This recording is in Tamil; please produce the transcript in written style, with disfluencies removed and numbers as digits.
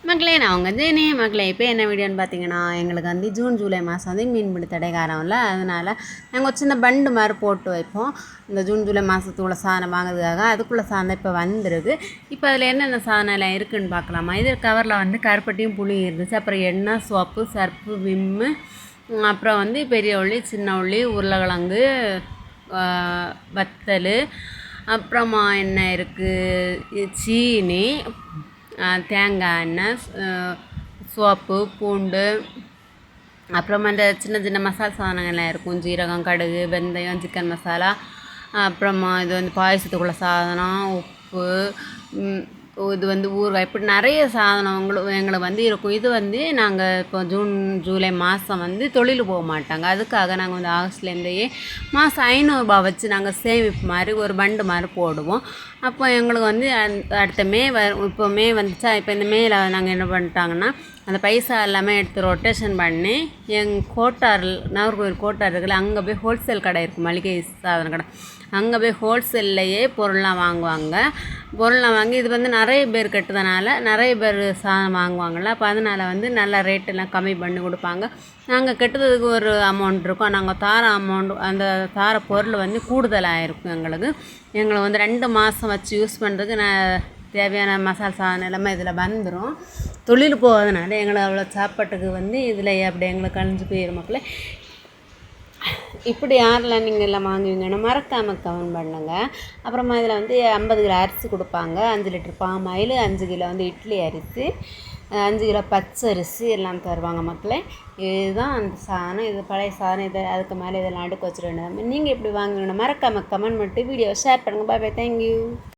மக்களே நான் உங்கள் ஜேனி மக்களே இப்போ என்ன வீடியோன்னு பார்த்தீங்கன்னா எங்களுக்கு வந்து ஜூன் ஜூலை மாதம் வந்து மீன்பிடி தடை காலம்ல அதனால் நாங்கள் ஒரு சின்ன பண்டு மாதிரி போட்டு வைப்போம் இந்த ஜூன் ஜூலை மாதத்துக்குள்ள சாதனம் வாங்குறதுக்காக அதுக்குள்ளே சாதனம் இப்போ வந்துருக்கு. இப்போ அதில் என்னென்ன சாதனம் எல்லாம் இருக்குதுன்னு பார்க்கலாமா. இது கவரில் வந்து கருப்பட்டியும் புளியும் இருந்துச்சு, அப்புறம் எண்ணெய், சோப்பு, சர்ப்பு, விம்மு, அப்புறம் வந்து பெரிய உள்ளி, சின்ன உள்ளி, உருளைக்கிழங்கு, வத்தல், அப்புறமா என்ன இருக்குது, சீனி, தேங்காய் எண்ணெய், சோப்பு, பூண்டு, அப்புறமா இந்த சின்ன சின்ன மசாலா சாதனங்கள்லாம் இருக்கும், ஜீரகம், கடுகு, வெந்தயம், சிக்கன் மசாலா, அப்புறமா இது வந்து பாயசத்துக்குள்ள சாதனம், உப்பு, இது வந்து ஊறுகாய், இப்படி நிறைய சாதனங்களும் எங்களுக்கு வந்து இருக்கும். இது வந்து நாங்கள் இப்போ ஜூன் ஜூலை மாதம் வந்து தொழில் போக மாட்டாங்க, அதுக்காக நாங்கள் வந்து ஆகஸ்ட்லேருந்தே மாதம் 500 வச்சு நாங்கள் சேமிப்பு மாதிரி ஒரு பண்டு மாதிரி போடுவோம். அப்போ எங்களுக்கு வந்து அடுத்த மே இப்போ மே வந்துச்சா, இப்போ இந்த மேல நாங்கள் என்ன பண்ணிட்டாங்கன்னா அந்த பைசா எல்லாமே எடுத்து ரொட்டேஷன் பண்ணி கோட்டார் நாகர்கோவில் கோட்டார் இருக்குல்ல, அங்கே போய் ஹோல்சேல் கடை இருக்குது, மளிகை சாதன கடை, அங்கே போய் ஹோல்சேல்லையே பொருள்லாம் வாங்குவாங்க. பொருள்லாம் வாங்கி இது வந்து நிறைய பேர் கட்டுறதுனால நிறைய பேர் சாதனம் வாங்குவாங்கள்ல, அப்போ அதனால் வந்து நல்ல ரேட்டெல்லாம் கம்மி பண்ணி கொடுப்பாங்க. நாங்கள் கட்டுறதுக்கு ஒரு அமௌண்ட் இருக்கும், நாங்கள் தார அமௌண்ட் அந்த தார பொருள் வந்து கூடுதலாக இருக்கும். எங்களுக்கு வந்து 2 மாதம் வச்சு யூஸ் பண்ணுறதுக்கு தேவையான மசாலா சாதனம் எல்லாமே இதில் வந்துடும். தொழில் போகிறதுனால எங்களுக்கு அவ்வளோ சாப்பாட்டுக்கு வந்து இதில் அப்படி எங்களுக்கு கழிஞ்சு போயிடும். மக்களே இப்படி யாரெல்லாம் நீங்கள் எல்லாம் வாங்குவீங்கன்னா மறக்காமல் கமெண்ட் பண்ணுங்கள். அப்புறமா இதில் வந்து 50 கிலோ அரிசி கொடுப்பாங்க, 5 லிட்டர் பாம் ஆயில், 5 கிலோ வந்து இட்லி அரிசி, 5 கிலோ பச்சரிசி எல்லாம் தருவாங்க. மக்களே இதுதான் அந்த சாதனம், இது பழைய சாதனம். இதை அதுக்கு மேலே இதெல்லாம் அடுக்க வச்சுருவேன். நீங்கள் எப்படி வாங்குவீங்கன்னா மறக்காமல் கமெண்ட் பண்ணிட்டு வீடியோவை ஷேர் பண்ணுங்கள். பாய் பாய், தேங்க்யூ.